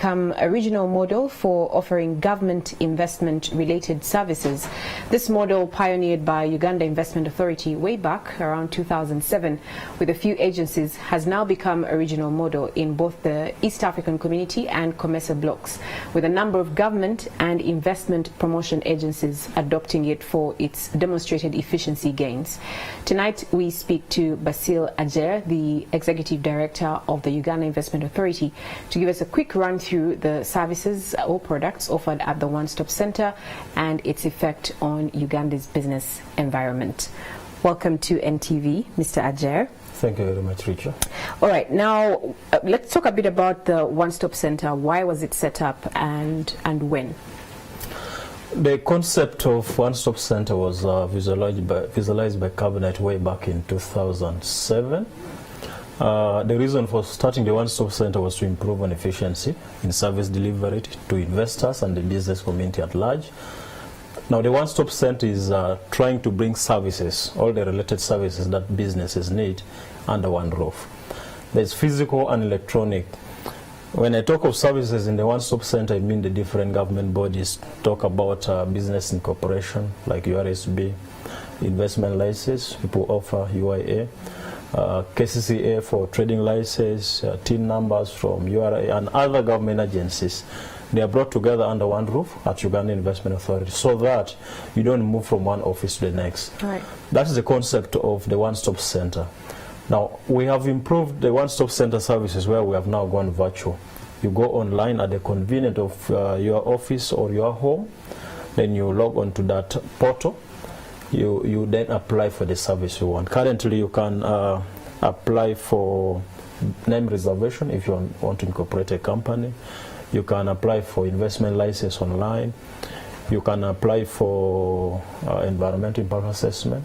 become a regional model for offering government investment-related services. This model, pioneered by Uganda Investment Authority way back around 2007 with a few agencies, has now become a regional model in both the East African Community and COMESA blocks, with a number of government and investment promotion agencies adopting it for its demonstrated efficiency gains. Tonight we speak to Basil Ajer, the Executive Director of the Uganda Investment Authority, to give us a quick run through the services or products offered at the One-Stop Center and its effect on Uganda's business environment. Welcome to NTV, Mr. Ajer. Thank you very much, Richard. All right, now let's talk a bit about the One-Stop Center. Why was it set up and when? The concept of One-Stop Center was visualized by Cabinet way back in 2007. The reason for starting the One-Stop Center was to improve on efficiency in service delivery to investors and the business community at large. Now, the One-Stop Center is trying to bring services, all the related services that businesses need, under one roof. There's physical and electronic. When I talk of services in the One-Stop Center, I mean the different government bodies talk about business incorporation, like URSB, investment license, people offer UIA, KCCA for trading license, TIN numbers from URA and other government agencies. They are brought together under one roof at Uganda Investment Authority so that you don't move from one office to the next. Right. That is the concept of the One-Stop Center. Now, we have improved the One-Stop Center services where we have now gone virtual. You go online at the convenience of your office or your home, then you log on to that portal. You then apply for the service you want. Currently, you can apply for name reservation if you want to incorporate a company. You can apply for investment license online. You can apply for environmental impact assessment.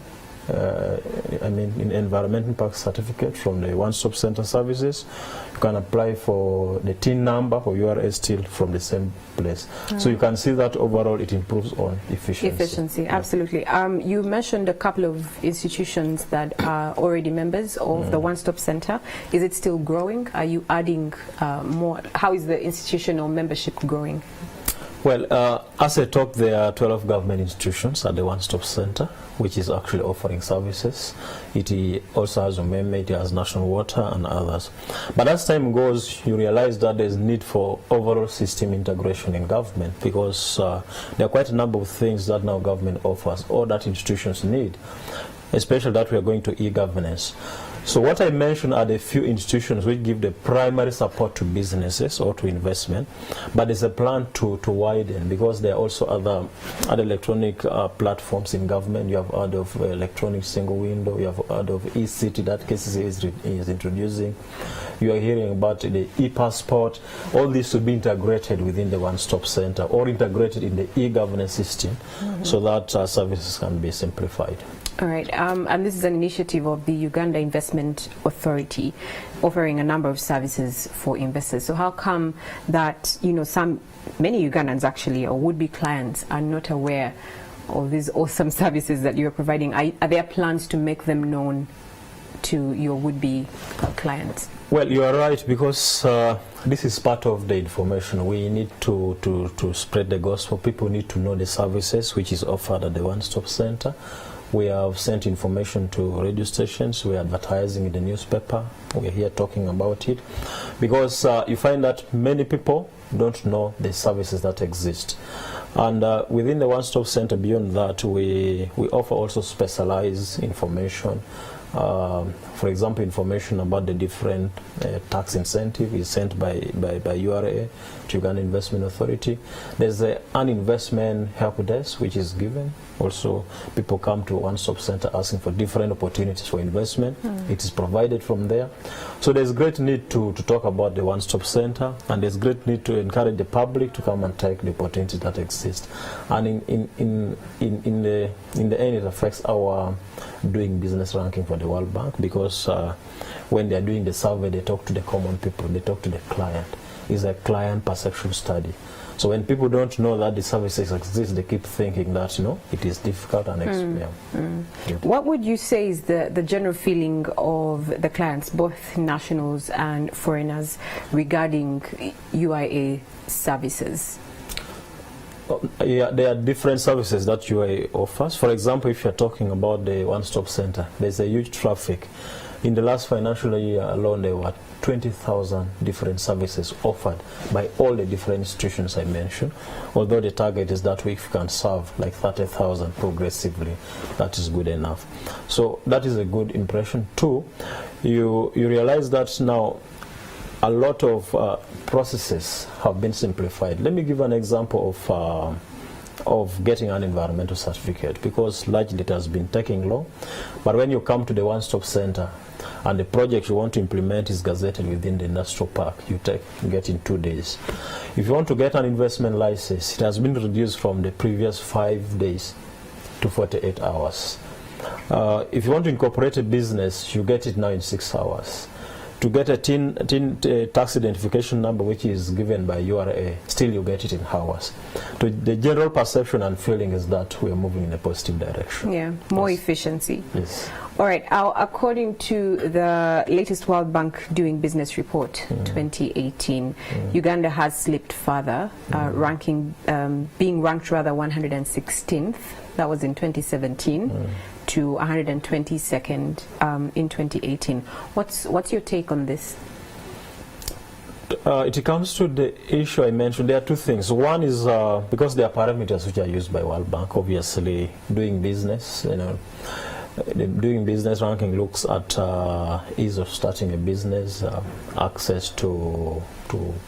Environmental impact certificate from the One-Stop Center services. You can apply for the TIN number for URS still from the same place. So you can see that overall it improves on efficiency. Yeah. Absolutely. You mentioned a couple of institutions that are already members of the One-Stop Center. Is it still growing? Are you adding more? How is the institutional membership growing? Well, as I talked, there are 12 government institutions at the One-Stop Center, which is actually offering services. It also has Umeme, it has National Water and others. But as time goes, you realize that there's need for overall system integration in government because there are quite a number of things that now government offers or that institutions need, especially that we are going to e-governance. So what I mentioned are the few institutions which give the primary support to businesses or to investment, but there's a plan to widen because there are also other electronic platforms in government. You have heard of electronic single window, you have heard of e-city that KCC is introducing. You are hearing about the e-passport. All this should be integrated within the One-Stop Center or integrated in the e-governance system so that services can be simplified. All right, and this is an initiative of the Uganda Investment Authority offering a number of services for investors. So how come that, many Ugandans actually, or would-be clients, are not aware of these awesome services that you're providing? Are there plans to make them known to your would-be clients? Well, you are right, because this is part of the information. We need to spread the gospel. People need to know the services which is offered at the One-Stop Center. We have sent information to radio stations. We are advertising in the newspaper. We're here talking about it because you find that many people don't know the services that exist. And within the One-Stop Center, beyond that, we offer also specialized information. For example, information about the different tax incentive is sent by URA to Uganda Investment Authority. There's an investment help desk which is given. Also, people come to One-Stop Center asking for different opportunities for investment. It is provided from there. So there's great need to talk about the One-Stop Center, and there's great need to encourage the public to come and take the opportunities that exist. And in the end, it affects our doing business ranking for the World Bank because when they're doing the survey, they talk to the common people, they talk to the client. is a client perception study. So when people don't know that the services exist, they keep thinking that, it is difficult and expensive. Yeah. What would you say is the general feeling of the clients, both nationals and foreigners, regarding UIA services? Yeah, there are different services that UIA offers. For example, if you're talking about the one-stop center, there's a huge traffic. In the last financial year alone, there were 20,000 different services offered by all the different institutions I mentioned. Although the target is that we can serve like 30,000 progressively, that is good enough. So that is a good impression. Two, you realize that now a lot of processes have been simplified. Let me give an example of getting an environmental certificate, because largely it has been taking long. But when you come to the one-stop center and the project you want to implement is gazetted within the industrial park, you get in 2 days. If you want to get an investment license, it has been reduced from the previous 5 days to 48 hours. If you want to incorporate a business, you get it now in 6 hours. To get a tax identification number, which is given by URA, still you get it in hours. The general perception and feeling is that we are moving in a positive direction. Yeah, more efficiency. Yes. All right. According to the latest World Bank Doing Business Report 2018, Uganda has slipped further, being ranked rather 116th. That was in 2017. To 122nd in 2018. What's your take on this? It comes to the issue I mentioned. There are two things. One is because there are parameters which are used by World Bank. Obviously, doing business, the doing business ranking looks at ease of starting a business, access to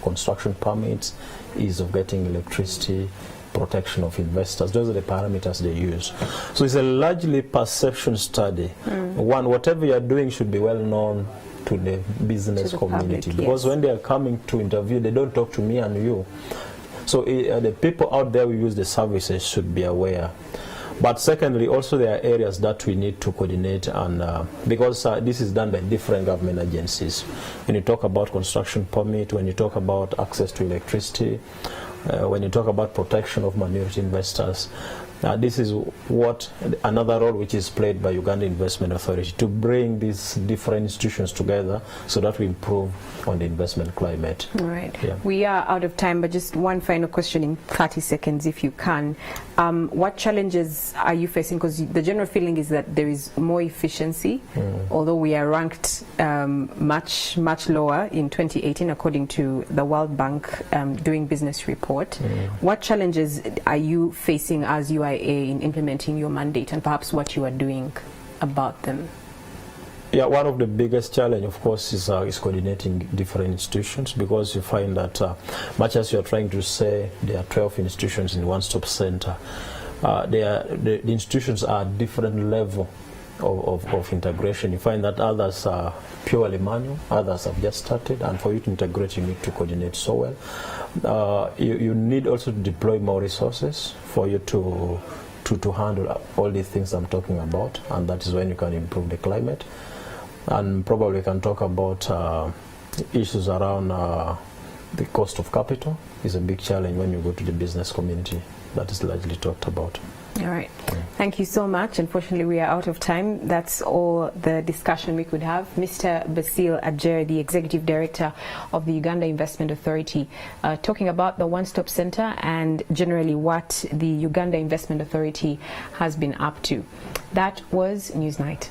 construction permits, ease of getting electricity, protection of investors. Those are the parameters they use. So it's a largely perception study. One, whatever you're doing should be well known to the business community, public, because when they are coming to interview, they don't talk to me and you. So the people out there who use the services should be aware. But secondly, also there are areas that we need to coordinate, and because this is done by different government agencies. When you talk about construction permit, when you talk about access to electricity, when you talk about protection of minority investors, this is another role which is played by Uganda Investment Authority, to bring these different institutions together so that we improve on the investment climate. All right. Yeah. We are out of time, but just one final question in 30 seconds if you can. What challenges are you facing? Because the general feeling is that there is more efficiency, although we are ranked much lower in 2018 according to the World Bank Doing Business Report. What challenges are you facing as UIA in implementing your mandate, and perhaps what you are doing about them? Yeah, one of the biggest challenge, of course, is coordinating different institutions, because you find that much as you're trying to say there are 12 institutions in one-stop center, the institutions are at different level of integration. You find that others are purely manual, others have just started, and for you to integrate, you need to coordinate so well. You need also to deploy more resources for you to handle all these things I'm talking about, and that is when you can improve the climate. And probably we can talk about issues around the cost of capital. Is a big challenge when you go to the business community. That is largely talked about. All right. Thank you so much. Unfortunately, we are out of time. That's all the discussion we could have. Mr. Basil Adjer, the Executive Director of the Uganda Investment Authority, talking about the one-stop center and generally what the Uganda Investment Authority has been up to. That was Newsnight.